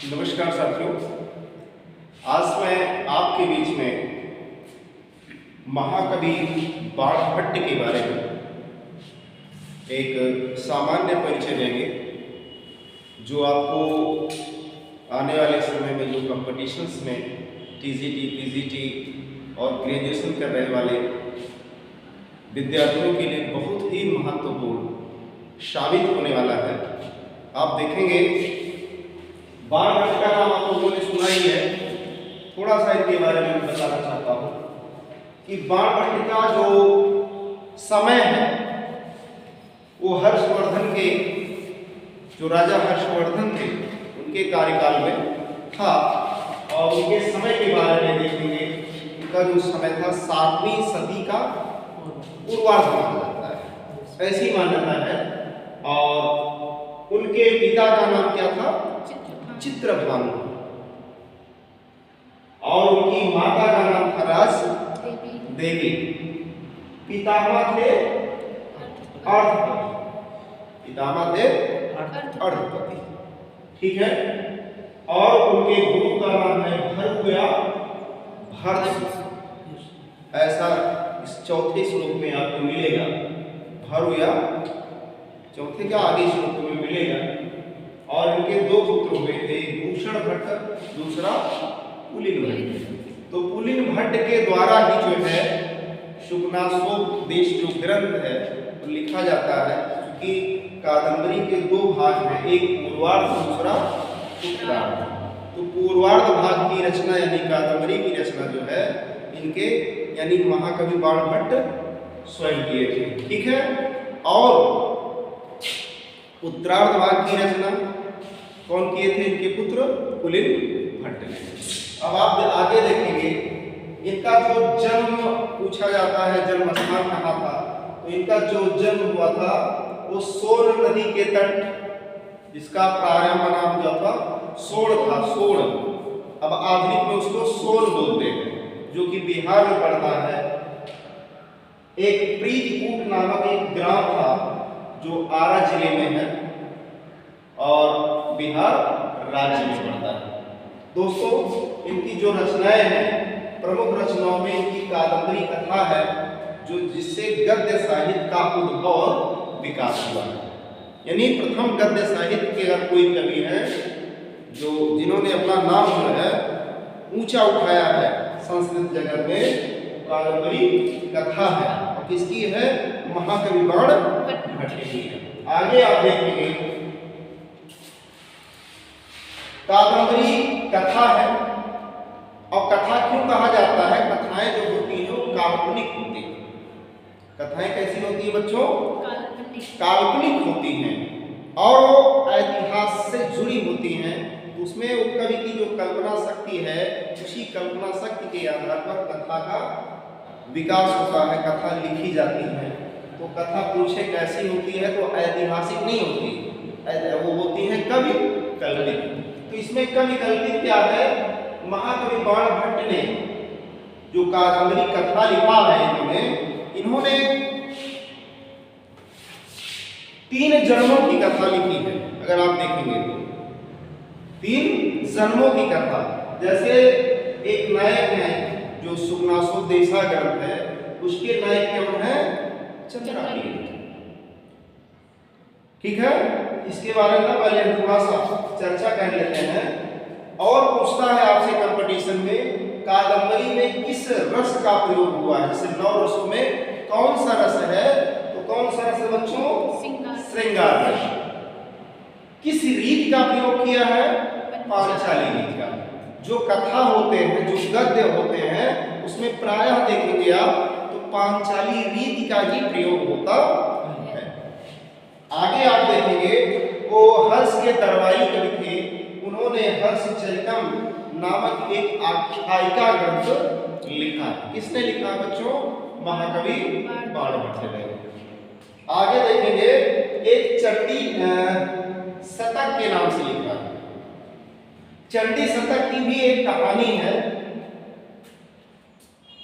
नमस्कार साथियों, आज मैं आपके बीच में महाकवि बाणभट्ट के बारे में एक सामान्य परिचय देंगे, जो आपको आने वाले समय में जो कंपटीशंस में टीजीटी, पीजीटी और ग्रेजुएशन कर रहे वाले विद्यार्थियों के लिए बहुत ही महत्वपूर्ण साबित होने वाला है। आप देखेंगे बाणभट्ट का नाम आप लोगों ने सुना ही है। थोड़ा सा इनके बारे में बताना चाहता हूँ कि बाणभट्ट का जो समय है वो हर्षवर्धन के, जो राजा हर्षवर्धन थे उनके कार्यकाल में था। और उनके समय के बारे में देखेंगे, उनका जो समय था 7वीं सदी का पूर्वार्ध माना जाता है, ऐसी मान्यता है। और उनके पिता का नाम क्या था? चित्रभानु। और उनकी माता का नाम था राज देवी। पितामह थे अर्धपति। पितामह थे अर्धपति, ठीक है। और उनके गुरु का नाम है भर्गुया भर्त। ऐसा इस चौथे श्लोक में आपको मिलेगा। भर्गुया चौथे का आगे श्लोक में मिलेगा। और इनके दो पुत्र हुए थे, भूषण भट्ट, दूसरा पुलिन भट्ट। तो पुलिन भट्ट के द्वारा ही जो है शुकनासोपदेश जो ग्रंथ है वो लिखा जाता है, क्योंकि कादंबरी के दो भाग हैं, एक पूर्वार्ध, दूसरा उत्तरार्ध। तो पूर्वार्ध भाग की रचना यानी कादंबरी की रचना जो है इनके यानी महाकवि बाणभट्ट स्वयं किए थे, ठीक है। और उत्तरार्ध भाग की रचना कौन किए थे? इनके पुत्र पुलिन भट्ट ने। अब आप आगे देखेंगे, इनका जो जन्म पूछा जाता है, जन्म स्थान कहाँ था, तो इनका जो जन्म हुआ था वो सोन नदी के तट, जिसका प्रारंभ नाम जो था सोड़ था, सोड़। अब आधुनिक में उसको सोन बोलते हैं, जो कि बिहार में पड़ता है। एक प्रीतकूट नामक एक ग्राम था जो आरा जिले में है और बिहार राज्य में पड़ता है। दोस्तों, इनकी जो रचनाएं हैं, प्रमुख रचनाओं में इनकी कादंबरी कथा है, जो जिससे गद्य साहित्य का उद्भव और विकास हुआ है। यानी प्रथम गद्य साहित्य के अगर कोई कवि है जो जिन्होंने अपना नाम जो है ऊंचा उठाया है संस्कृत जगत में, कादंबरी कथा है। और किसकी है? महाकवि बाणभट्ट की है। आगे आप देखेंगे, कादंबरी कथा है। और कथा क्यों कहा जाता है? कथाएं जो होती हैं वो काल्पनिक होती हैं। कथाएं कैसी होती हैं बच्चों? काल्पनिक होती हैं और वो इतिहास से जुड़ी होती हैं। उसमें वो कवि की जो कल्पना शक्ति है, उसी कल्पना शक्ति के आधार पर कथा का विकास होता है, कथा लिखी जाती है। तो कथा पूछे कैसी होती है, तो ऐतिहासिक नहीं होती, वो होती है कवि कल्पित। तो इसमें कवि कल्पित क्या है? महाकवि बाणभट्ट ने जो कादंबरी कथा लिखा है, इन्होंने 3 जन्मों की कथा लिखी है। अगर आप देखेंगे तो 3 जन्मों की कथा। जैसे एक नायक है जो शुकनासोपदेश ग्रंथ है, उसके नायक कौन है? चंद्रापीठ, ठीक है। इसके बारे में पहले हम थोड़ा सा चर्चा कर लेते हैं। और पूछता है आपसे कंपटीशन में, कादंबरी में किस रस का प्रयोग हुआ है? जैसे 9 रसों में कौन सा रस है? तो कौन सा रस है बच्चों? श्रृंगार रस। किस रीत का प्रयोग किया है? पांचाली रीत का। जो कथा होते हैं, जो गद्य होते हैं, उसमें प्रायः देखेंगे आप तो पांचाली रीत का ही प्रयोग होता है। आगे आप देखेंगे, वो हर्ष के दरबारी कवि थे। उन्होंने हर्षचरितम नामक एक आख्यायिका ग्रंथ लिखा। किसने लिखा बच्चों? महाकवि बाणभट्ट ने। आगे देखेंगे, एक चंडी शतक के नाम से लिखा है। चंडी शतक की भी एक कहानी है।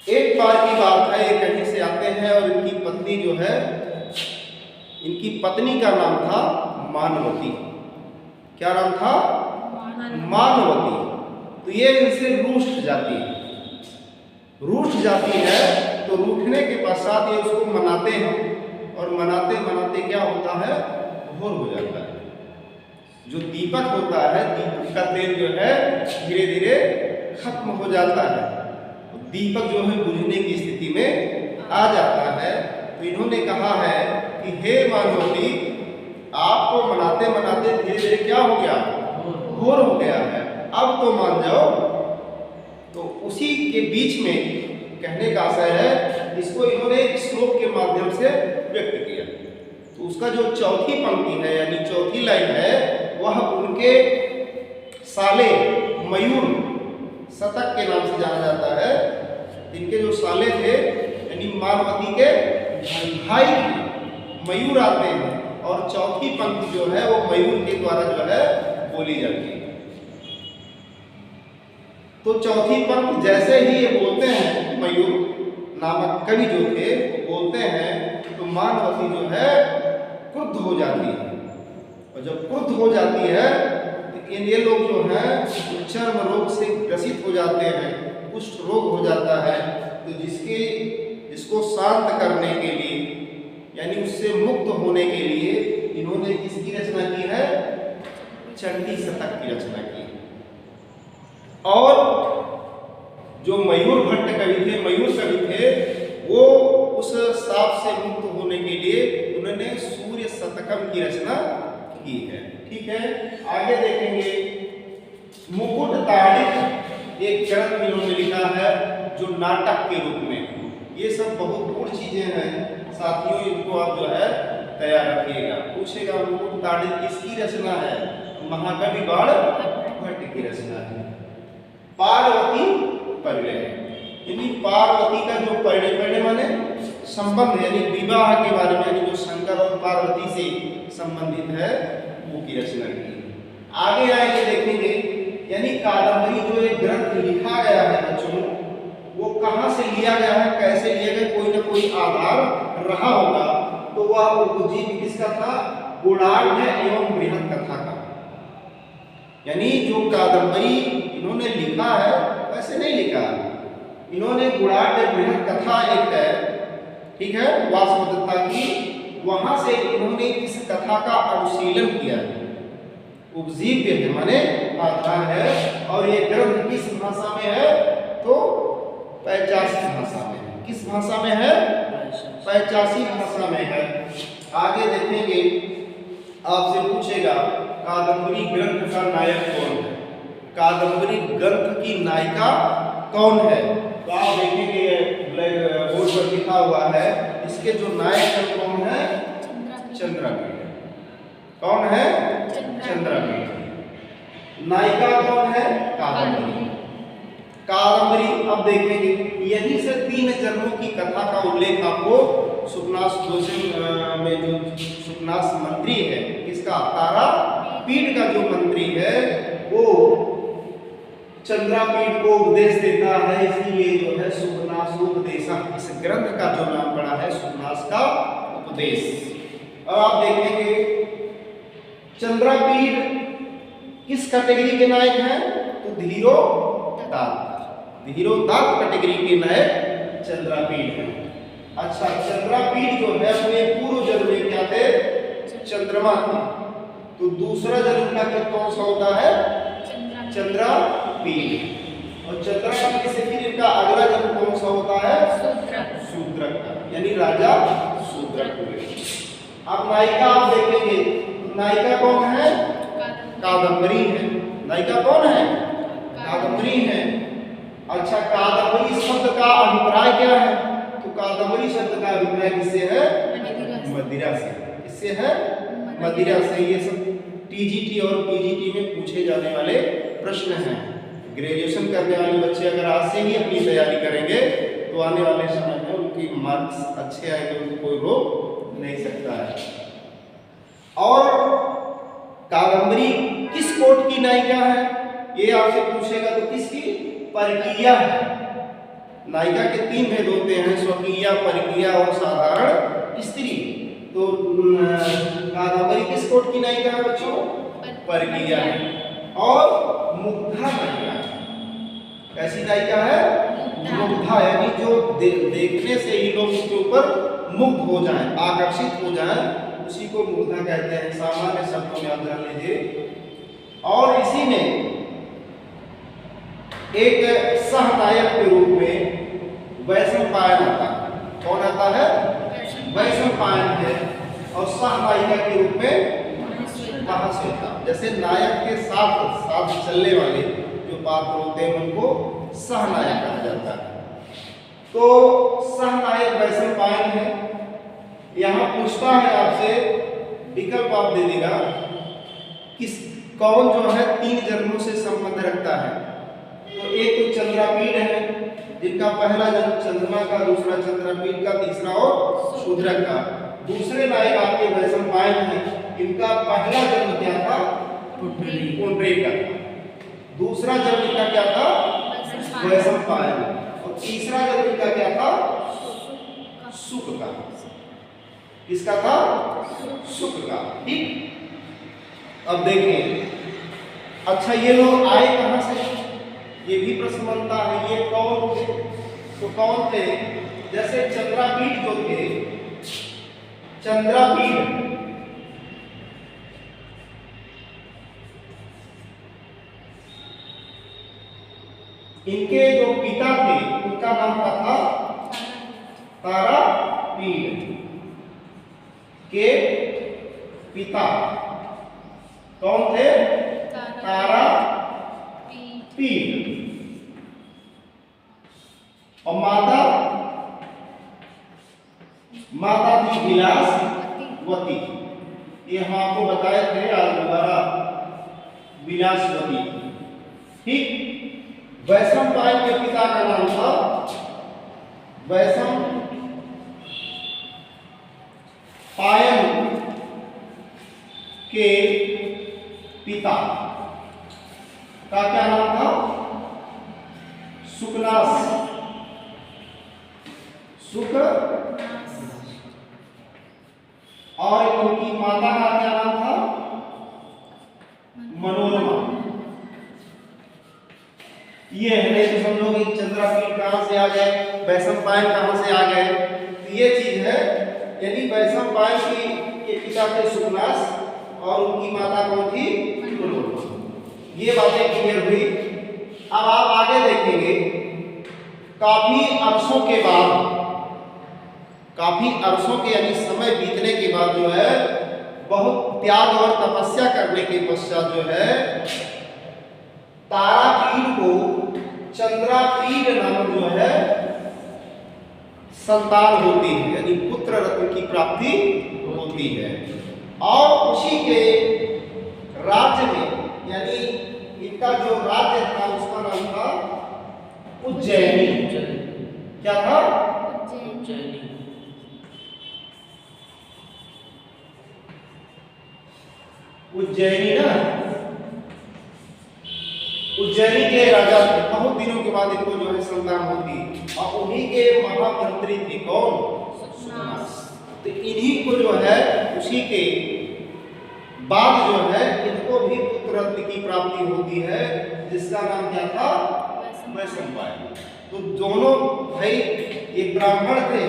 एक बार की बात है, ये कहीं से आते हैं और इनकी पत्नी जो है, इनकी पत्नी का नाम था मानवती। क्या नाम था? मानवती, तो ये इनसे रूठ जाती है। रूठ जाती है तो रूठने के पश्चात ये उसको मनाते हैं और मनाते मनाते क्या होता है, भोर हो जाता है। जो दीपक होता है, दीपक का तेल जो है धीरे धीरे खत्म हो जाता है, दीपक जो है बुझने की स्थिति में आ जाता है। तो इन्होंने कहा है कि हे मानवती, आपको मनाते मनाते धीरे धीरे क्या हो गया, भोर हो गया है, अब तो मान जाओ। तो उसी के बीच में कहने का आशय है, इसको इन्होंने एक श्लोक के माध्यम से व्यक्त किया। तो उसका जो चौथी पंक्ति है यानी चौथी लाइन है, वह उनके साले मयूर शतक के नाम से जाना जाता है। इनके जो साले थे यानी मानवती के भाई मयूर आते हैं और चौथी पंक्ति जो है वो मयूर के द्वारा जो है बोली जाती है। तो चौथी पंक्ति जैसे ही ये बोलते हैं, मयूर नामक कवि जो थे बोलते हैं, तो मानवती जो है क्रुद्ध हो जाती है। और जब क्रुद्ध हो जाती है तो ये लोग जो हैं चर्म रोग से ग्रसित हो जाते हैं, कुष्ठ रोग हो जाता है। तो जिसको शांत करने के लिए यानी उससे मुक्त होने के लिए इन्होंने किसकी रचना की है, चंडी शतक की रचना की। और जो मयूर भट्ट कवि थे, मयूर कवि थे, वो उस साप से मुक्त होने के लिए उन्होंने सूर्य शतकम की रचना की है। ठीक है, आगे देखेंगे। मुकुट ताड़ित एक ग्रंथ इन्होंने लिखा है जो नाटक के रूप में। ये सब बहुत दूर चीजें हैं साथियों, इनको आप जो है तैयार रखिएगा। पूछेगा मुकुट ताड़ित किसकी रचना है, महाकवि बाण भट्ट की रचना है। पार्वती परिणय यानी पार्वती का जो परिणय माने संबंध यानी विवाह के बारे में, यानी जो शंकर और पार्वती से संबंधित है वो की रचना की। आगे आएंगे देखेंगे, यानी कादम्बरी जो एक ग्रंथ लिखा गया है बच्चों, वो कहाँ से लिया गया है, कैसे लिया गया, कोई ना कोई आधार रहा होगा। तो वह उपजीव किसका था, गुणाढ़ एवं बृहद कथा का। यानी जो कादम्बरी इन्होंने लिखा है वैसे नहीं लिखा, इन्होंने गुणाढ़ बृहद कथा एक है, ठीक है, वासवदत्ता की, वहां से इन्होंने इस कथा का अनुशीलन किया है। उपजीव्य है माने आधार है। और ये ग्रंथ किस भाषा में है, तो 85 भाषा में है। किस भाषा में है, 85 भाषा में है। आगे देखेंगे, आपसे पूछेगा कादम्बरी ग्रंथ का नायक कौन है, कादम्बरी ग्रंथ की नायिका कौन है। तो आप देखेंगे ब्लैक बोर्ड पर लिखा हुआ है, इसके जो नायक है कौन है, चंद्रापीठ। कौन है, चंद्रापीठ। नायिका कौन है, कादम्बरी। कादम्बरी अब देखेंगे, यही से 3 जन्मों की कथा का उल्लेख आपको सुकनास में जो सुकनास मंत्री है, किसका, तारापीठ का जो मंत्री है वो चंद्रापीठ को उपदेश देता है, इसलिए जो है सुकनासोपदेश, इस ग्रंथ का जो नाम पड़ा है सुकनास का उपदेश। अब आप देखेंगे चंद्रापीठ किस कैटेगरी के नायक हैं, तो धीरोदात्त, धीरोदात्त कैटेगरी के नायक चंद्रापीठ हैं। अच्छा, चंद्रापीठ जो है अपने पूर्व जन्म में क्या थे, चंद्रमा थे। तो दूसरा जन्म का कौन सा होता है, चंद्रापीठ। और चंद्रापीठ से फिर इनका अगला जन्म कौन सा होता है, शूद्रक का, यानी राजा शूद्रक हुए। अब नायिका आप देखेंगे, नायिका कौन है, कादम्बरी है। नायिका कौन है, कादम्बरी है। अच्छा, कादम्बरी शब्द का अभिप्राय क्या है, तो कादम्बरी शब्द का अभिप्राय किससे है, मदिरा से। इससे है मदिरा से। ये सब टीजीटी और पीजीटी में पूछे जाने वाले प्रश्न हैं। ग्रेजुएशन करने वाले बच्चे अगर आज से ही अपनी तैयारी करेंगे तो आने वाले समय में उनकी मार्क्स अच्छे आएंगे, उनको कोई रोक नहीं सकता है। और कादम्बरी किस कोट की नायिका है, ये आपसे पूछेगा तो किसकी, परकीया है। नायिका के 3 भेद होते हैं, स्वकीया, परकीया और साधारण स्त्री। तो कादम्बरी किस कोट की नायिका है बच्चों, परकीया है। और मुग्धा नायिका। कैसी नायिका है? मुग्धा, यानी जो देखने से ही लोग उसके ऊपर मुग्ध हो जाएं, आकर्षित हो जाएं, उसी को मुग्धा कहते हैं। सामान्य शब्दों में आप जान लीजिए। और इसी में एक सहनायक के रूप में वैशंपायन आता है। कौन आता है? वैशंपायन है। और सहनायिका के रूप में महाश्वेता। जैसे नायक के साथ साथ चलने वाले जो पात्र होते हैं उनको सहनायक कहा जाता है। तो सहनायक वैशंपायन है। यहाँ पूछता है आपसे, विकल्प आप दे देगा, किस कौन जो है 3 जन्मों से संबंध रखता है। तो एक तो चंद्रापीड है, जिनका पहला जन्म चंद्रमा का, दूसरा चंद्रापीड का, तीसरा और शूद्रक का। दूसरे नायक आपके वैशंपायन हैं, इनका पहला जन्म क्या था? पुंडरीक का। दूसरा जन्म इनका क्या था? वैशंपायन। और तीसरा जन्म इनका क्या था? शुक का। किसका था? शुक का। ठीक। अब देखें, अच्छा ये लोग आए कहां से? ये भी प्रश्न बनता है। ये कौन थे? तो कौन थे? जैसे चंद्रापीड जो थे, चंद्रापीड इनके जो पिता थे उनका नाम क्या था? तारापीड के पिता कौन थे? तारापीड। और माता थी विलासवती। ये हम आपको बताए थे आज दोबारा, विलासवती। ठीक। वैशंपायन के पिता का नाम था वैशंपायन के पिता का क्या नाम था? शुकनास। और उनकी माता का क्या नाम था? मनोरमा। ये है, नहीं तो समझो कि चंद्रापीड कहां से आ गए, वैशंपायन कहां से आ गए। तो ये चीज है, यदि वैशंपायन के पिता थे शुकनास और उनकी माता कौन थी? मनोरमा। ये बातें क्लियर हुई। अब आप आगे देखेंगे, काफी अरसों के यानी समय बीतने के बाद जो है, बहुत त्याग और तपस्या करने के पश्चात जो है, तारापीड को चंद्रापीड नाम जो है संतान होती है, यानी पुत्र रत्न की प्राप्ति होती है। और उसी के राज्य में, यानी इनका जो राज्य था उसका नाम था उज्जैनी। क्या था? उज्जैनी। उज्जैनी ना, उज्जैनी के राजा थे। बहुत दिनों के बाद इनको जो है संतान होती, और उन्हीं के महामंत्री थे कौन? शुकनास। तो इन्हीं को जो है उसी के बाद जो है इनको भी पुत्र रत्न की प्राप्ति होती है, जिसका नाम क्या था? वैशंपायन। तो दोनों भाई, एक ब्राह्मण थे,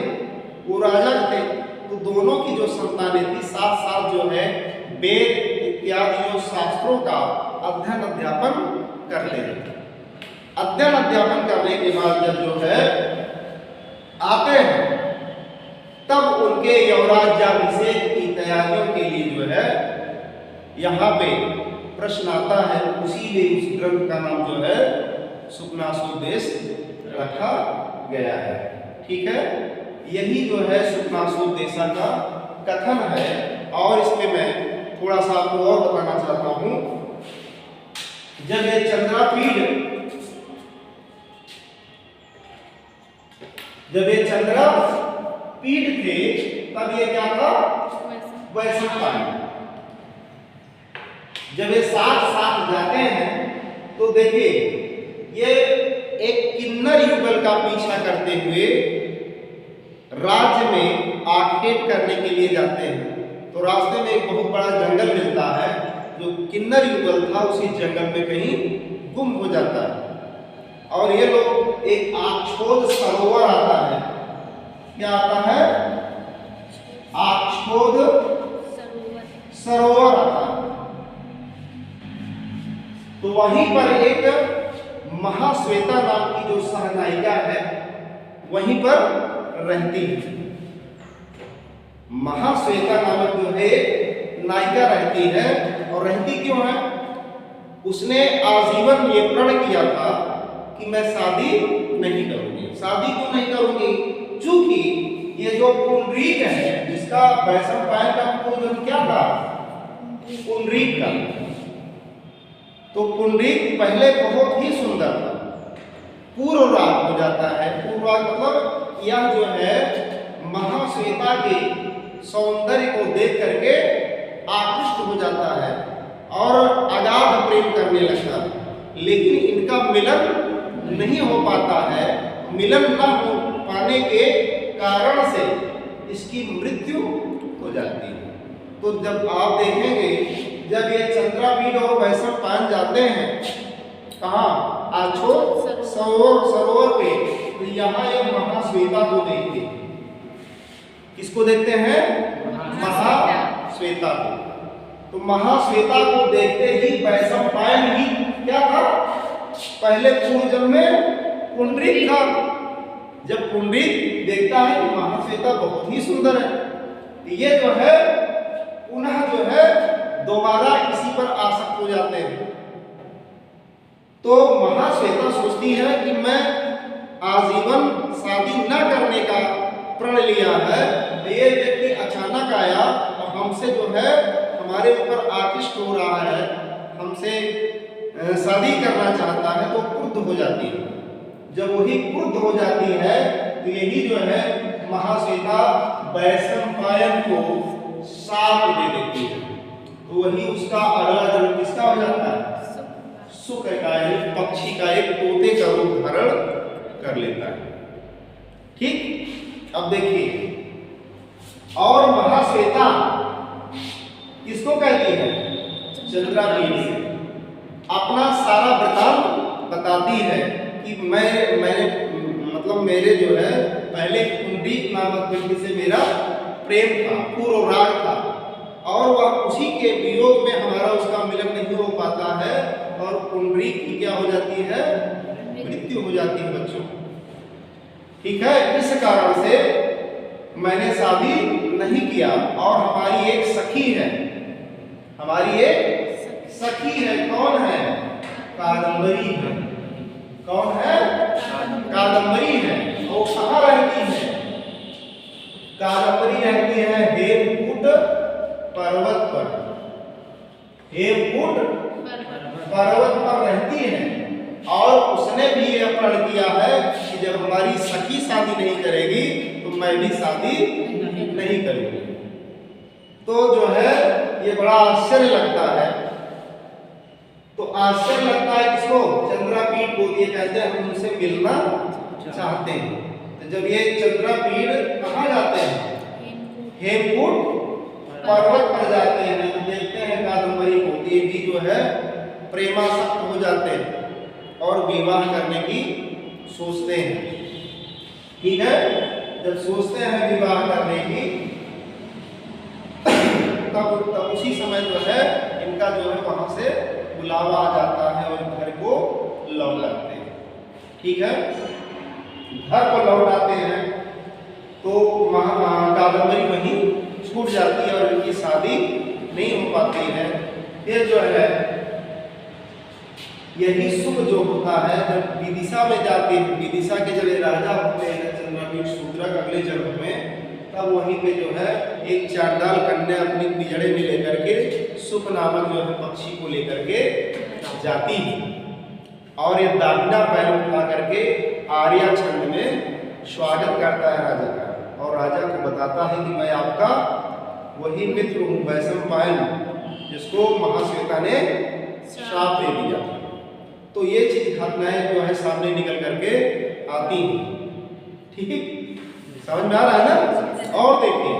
वो राजा थे, तो दोनों की जो संतानें थी साथ साथ जो है वेद इत्यादि जो शास्त्रों का अध्ययन अध्यापन करते हैं। अध्ययन अध्यापन करने के बाद जब जो है आते हैं, तब उनके यौराज्याभिषेक की तैयारियों के लिए जो है यहाँ पे प्रश्न आता है। उसीलिए उस ग्रंथ का नाम जो है शुकनासोदेश रखा गया है। ठीक है, यही जो है शुकनासोदेशा का कथन है। और इसमें मैं थोड़ा सा आपको और बताना चाहता हूं। जब ये चंद्रापीड थे, तब ये क्या था? वैशंपायन। जब ये साथ साथ जाते हैं, तो देखिए ये एक किन्नर युगल का पीछा करते हुए राज्य में आखेट करने के लिए जाते हैं। तो रास्ते में एक बहुत बड़ा जंगल मिलता है, जो किन्नर युगल था उसी जंगल में कहीं गुम हो जाता है। और ये लोग एक आक्षोद सरोवर आता है, क्या आता है? आक्षोद सरोवर आता है। तो वहीं पर एक महाश्वेता नाम की जो सहनायिका है वहीं पर रहती है। महाश्वेता नामक जो है नायिका रहती है, और रहती क्यों है? उसने आजीवन ये प्रण किया था कि मैं शादी नहीं करूंगी। शादी क्यों नहीं करूंगी? क्योंकि ये जो पुंडरीक है, जिसका वैशंपायन का पूर्व क्या था? पुंडरीक का। तो पुंडरीक पहले बहुत ही सुंदर था, पूर्वराग हो जाता है। पूर्वराग मतलब यह जो है महाश्वेता के सौंदर्य को देख करके आकृष्ट हो जाता है और अगाध प्रेम करने लगता है। लेकिन इनका मिलन नहीं हो पाता है। मिलन न हो पाने के कारण से इसकी मृत्यु हो जाती है। तो जब आप देखेंगे, जब ये चंद्रापीठ और वैशंपायन जाते हैं कहाँ? आक्षोद सरोवर पे, तो यहाँ ये महाश्वेता को देखते हैं। किसको देखते हैं? महाश्वेता को। तो महाश्वेता को देखते ही वैशंपायन ही क्या था? पहले पूर्व जन्म में पुंडरीक था। जब पुंडरीक देखता है कि महाश्वेता बहुत ही सुंदर है, ये जो है पुनः जो है दोबारा इसी पर आसक्त हो जाते हैं। तो महाश्वेता सोचती है कि मैं आजीवन शादी न करने का प्रण लिया है, ये व्यक्ति अचानक आया और हमसे जो है हमारे ऊपर आकृष्ट हो रहा है, हमसे शादी करना चाहता है, तो क्रुद्ध हो जाती है। जब वही क्रुद्ध हो जाती है तो यही जो है महाश्वेता वैशंपायन को शाप दे देती है। तो वही उसका अगला जन्म किसका हो जाता है? शुक का, एक पक्षी का, एक तोते का रूप धारण कर लेता है। ठीक, अब देखिए, और महाश्वेता किसको कहती है? चंद्रापीठ से अपना सारा वृतांत बताती है कि मैंने मतलब मेरे जो है पहले पुंडरीक नामक व्यक्ति से मेरा प्रेम था, पूर्व राग था, और वह उसी के वियोग में हमारा उसका मिलन नहीं हो पाता है और पुंडरीक की क्या हो जाती है? मृत्यु हो जाती है बच्चों। ठीक है, इस कारण से मैंने शादी नहीं किया। और हमारी एक सखी है, हमारी एक सखी है। कौन है? कादंबरी है। कौन है? कादंबरी है। वो कहाँ रहती है? कादंबरी रहती है हेमकूट पर्वत पर। हेमकूट पर्वत पर रहती है, और उसने भी यह प्रण किया है कि जब हमारी सखी शादी नहीं करेगी तो मैं भी शादी नहीं करूंगी। तो जो है ये बड़ा आश्चर्य लगता है। तो आश्चर्य लगता है किसको? चंद्रापीठ को। ये कहते हैं हम उनसे मिलना चाहते हैं। तो जब ये चंद्रापीठ कहाँ जाते हैं? हेमकूट पर्वत पर जाते हैं। तो देखते हैं कादंबरी को, ये भी जो है प्रेमासक्त हो जाते हैं और विवाह करने की सोचते हैं। ठीक है, जब सोचते हैं विवाह करने की, तब उसी समय जो है इनका जो है वहां से बुलावा आ जाता है और घर को लौट आते हैं। ठीक है, घर को लौट आते हैं तो कादंबरी वहीं छूट जाती है और इनकी शादी नहीं हो पाती है। फिर जो है यही सुख जो होता है जब विदिशा में जाते हैं, विदिशा के जब राजा होते हैं चंद्रापीठ शूद्रक अगले जन्म में, तब वहीं पे जो है एक चांडाल कन्या अपनी पिंजड़े में लेकर के सुख नामक जो है पक्षी को लेकर के जाती है, और ये दाहिना पैर उठा करके आर्या छंद में स्वागत करता है राजा का, और राजा को बताता है कि मैं आपका वही मित्र हूँ वैशंपायन, जिसको महाश्वेता ने श्राप दे दिया था। तो ये चीज घटनाएं जो है सामने निकल करके आती हैं। ठीक, समझ में आ रहा है ना? और देखिए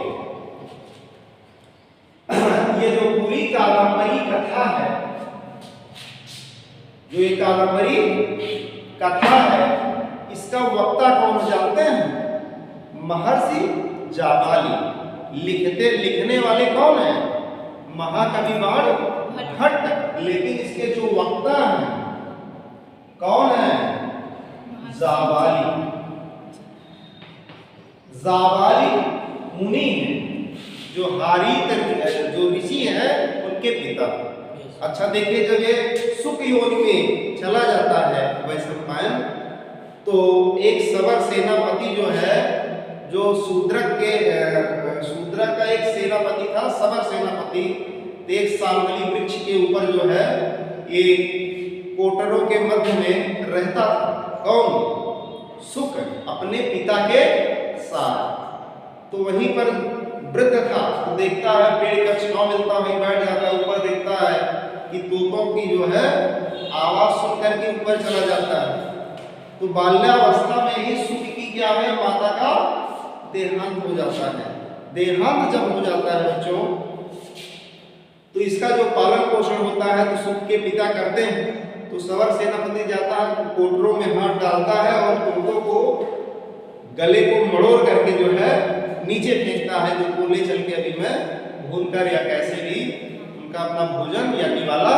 ये जो पूरी कादंबरी कथा है, जो ये कादंबरी कथा है, इसका वक्ता कौन जानते हैं? महर्षि जाबाली। लिखने वाले कौन है? महाकवि भट्ट। लेकिन इसके जो वक्ता हैं कौन है? जाबाली। जाबाली मुनि हैं, जो जो ऋषि हैं उनके पिता। अच्छा देखिए, जब ये सुख योनि में चला जाता है वैशंपायन, तो एक सवर सेनापति जो है, जो शूद्रक का एक सेनापति था, सवर सेनापति, एक सालमली वृक्ष के ऊपर जो है ये कोटरों के मध्य में रहता था। कौन? सुक, अपने पिता के साथ। तो वहीं पर वृद्ध था, तो देखता है पेड़ का छांव मिलता है, बैठ जाता है, ऊपर देखता है कि तोतों की जो है आवाज सुनकर के ऊपर चला जाता है। तो बाल्यावस्था में ही सुख की क्या है, माता का देहांत हो जाता है। देहांत जब हो जाता है बच्चों, तो इसका जो पालन पोषण होता है तो सुख के पिता करते हैं। तो सवर सेनापति जाता है, कोटरों में हाथ डालता है और तोतों को गले को मड़ोड़ करके जो है नीचे फेंकता है, जो को ले चल के अभी मैं भूनकर या कैसे भी उनका अपना भोजन या निवाला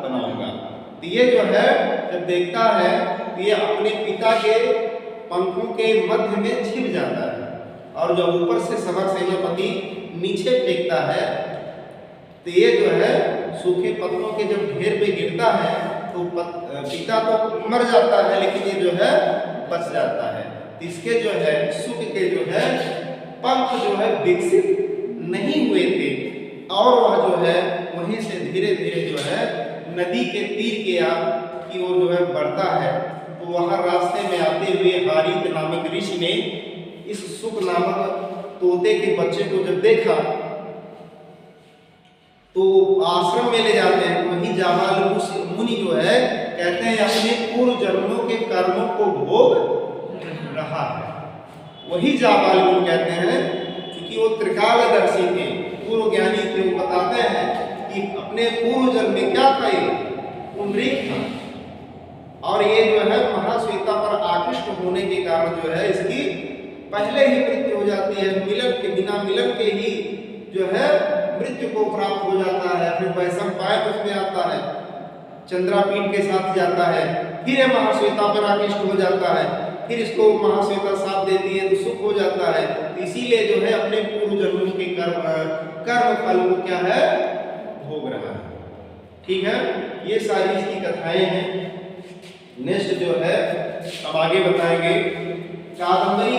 बनाऊंगा। तो ये जो है जब देखता है तो ये अपने पिता के पंखों के मध्य में छिप जाता है, और जब ऊपर से सवर सेनापति नीचे फेंकता है तो ये जो है सूखे पत्तों के जब ढेर पे गिरता है तो पिता तो मर जाता है, लेकिन ये जो है बच जाता है। इसके जो है सुख के जो है पंख जो है विकसित नहीं हुए थे, और वह जो है वहीं से धीरे धीरे जो है नदी के तीर की ओर जो है बढ़ता है। तो वहां रास्ते में आते हुए हारित नामक ऋषि ने इस सुक नामक तोते के बच्चे को जब देखा तो आश्रम में ले जाते हैं। वही जाबाल मुनि जो है कहते हैं अपने पूर्व जन्मों के कर्मों को भोग रहा है। वही जाबाल मुनि कहते हैं, क्योंकि वो त्रिकालदर्शी थे, पूर्व ज्ञानी थे, वो बताते हैं कि अपने पूर्व जन्म में क्या था, ये पुंडरीक था, और ये जो है महाश्वेता पर आकृष्ट होने के कारण जो है इसकी पहले ही मृत्यु हो जाती है। मिलन के बिना मिलन के ही जो है मृत्यु को प्राप्त हो जाता है। फिर वैशंपायन उसमें आता है, चंद्रापीठ के साथ जाता है, फिर ये महाश्वेता पर आकृष्ट हो जाता है, फिर इसको महाश्वेता साथ देती है तो सुख हो जाता है। इसीलिए जो है अपने पूर्व जन्मों के कर्म फल को क्या है, भोग रहा है। ठीक है, ये सारी इसकी कथाएं हैं। नेक्स्ट जो है अब आगे बताएंगे कादंबरी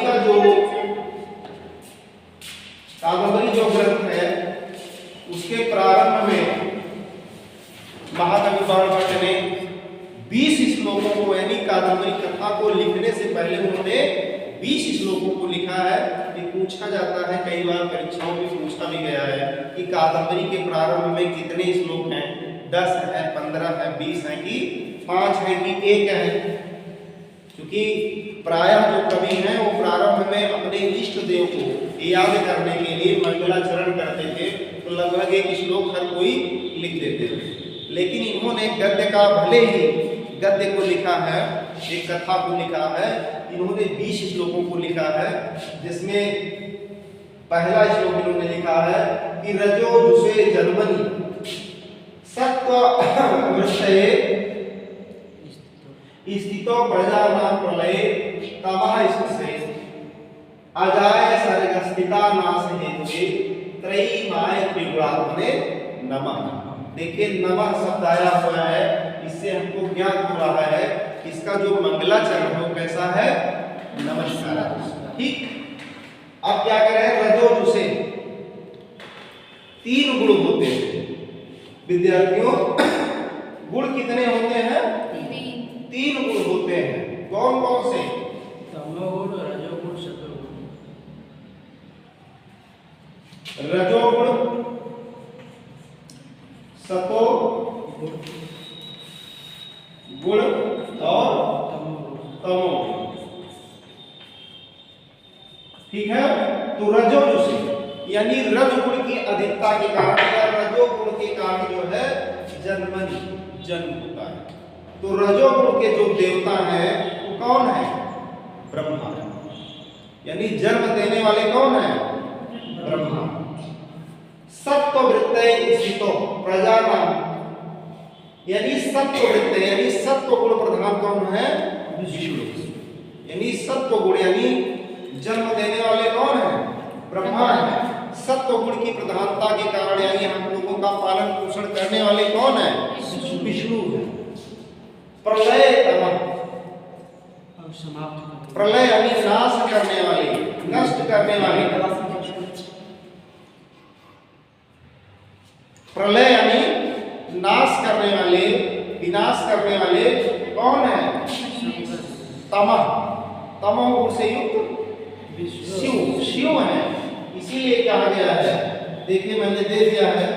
जो ग्रंथ है उसके प्रारंभ में महाकवि भट्ट ने 20 श्लोकों को, यानी कादंबरी कथा को लिखने से पहले उन्होंने 20 श्लोकों को लिखा है। ये पूछा जाता है, कई बार परीक्षाओं में पूछा भी गया है कि कादंबरी के प्रारंभ में कितने श्लोक हैं, 10 है, 15 है, 20 है, कि 5 है, कि 1 है। क्योंकि प्रायः जो कवि हैं वो प्रारंभ में अपने इष्ट देव को याद करने के लिए मंगलाचरण करते थे, तो लगभग 1 श्लोक हर कोई लिख देते थे। लेकिन इन्होंने गद्य का, भले ही गद्य को लिखा है, एक कथा को लिखा है, इन्होंने 20 श्लोकों को लिखा है, जिसमें पहला श्लोक इन्होंने लिखा है कि रजो जुषे जन्मनि सत्व वृषये स्थितो प्रजानां प्रलये तमः स्पृशे अजाय सर्गस्थिता नाश हेतुके त्रयीमाय त्रिगुणात्मने नमः। देखिए नमः शब्द आया हुआ है, इससे हमको ज्ञान हो रहा है इसका जो मंगलाचरण हो कैसा है, नमस्कार। ठीक, अब क्या करें, रजो जुषे 3 गुण होते हैं विद्यार्थियों। गुण कितने होते हैं, 3 गुण होते हैं। कौन कौन से, तमोगुण, रजोगुण, सतोगुण। रजोगुण, सतो गुण और तमोगुण। ठीक है, तो रजोगुण यानी रजोगुण की अधिकता के कारण या रजोगुण के कारण जन्म होता है। तो रजोगुण के जो देवता हैं वो कौन है? ब्रह्मा। यानी जन्म देने वाले कौन है? ब्रह्मा। सत्व वृत्तय स्थितो प्रजानाम, यानी सत्व वृत्तय यानी सत्व गुण प्रधान कौन है? विष्णु। यानी सत्व गुण यानी जन्म देने वाले कौन है? ब्रह्मा है। सत्व गुण की प्रधानता के कारण यानी हम लोगों का पालन पोषण करने वाले कौन है? विष्णु है। प्रलय प्रलय यानी नाश करने वाले, नष्ट करने वाले। प्रलय यानी नाश करने वाले, विनाश करने वाले कौन है? तमः। तमः गुण से युक्त शिव, शिव है। इसीलिए कहा गया है, देखिए मैंने दे दिया है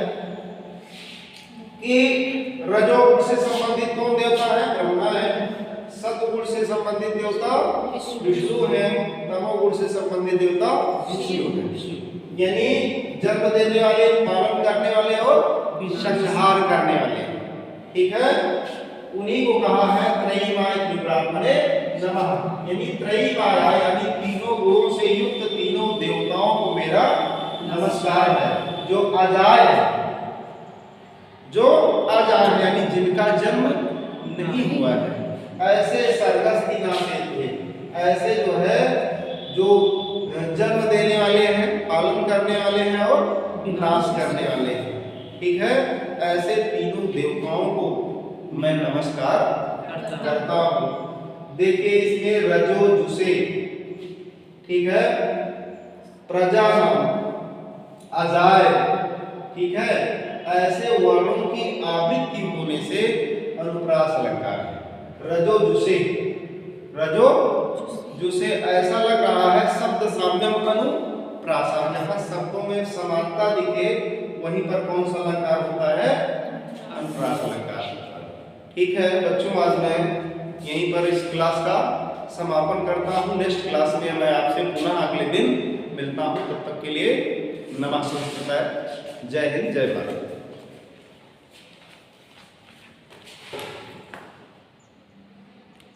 कि रजोगुण से संबंधित कौन देवता है? ब्रह्मा है। सत्वगुण से संबंधित देवता विष्णु है। तमोगुण से संबंधित देवता शिव है। यानी जन्म देने वाले, पालन करने वाले और संहार करने वाले, ठीक है, उन्हीं को कहा है त्रयीमाय त्रिब्राह्मणे नमः। यानी त्रयीमाया यानी तीनों गुणों से युक्त तीनों देवताओं को मेरा नमस्कार है। जो अजाय है, जो अजाय यानी जिनका जन्म नहीं हुआ है, ऐसे सर्गस्थी नाते थे, ऐसे जो है जो जन्म देने वाले हैं, पालन करने वाले हैं और विनाश करने वाले हैं, ठीक है, ऐसे तीनों देवताओं को मैं नमस्कार करता हूँ। देखिए इसमें रजो जुसे, ठीक है, प्रजानाम, अजाय, ठीक है, ऐसे वर्णों की आवृत्ति होने से अनुप्रास अलंकार है। रजो जुसे, रजो जुसे ऐसा लग रहा है शब्द साम्यम अनुप्रासा, जहाँ शब्दों में समानता दिखे वहीं पर कौन सा अलंकार होता है? अनुप्रास अलंकार। ठीक है बच्चों, आज मैं यहीं पर इस क्लास का समापन करता हूँ। नेक्स्ट क्लास में मैं आपसे पुनः अगले दिन मिलता हूँ। तब तक के लिए नमस्कार, जय हिंद, जय भारत।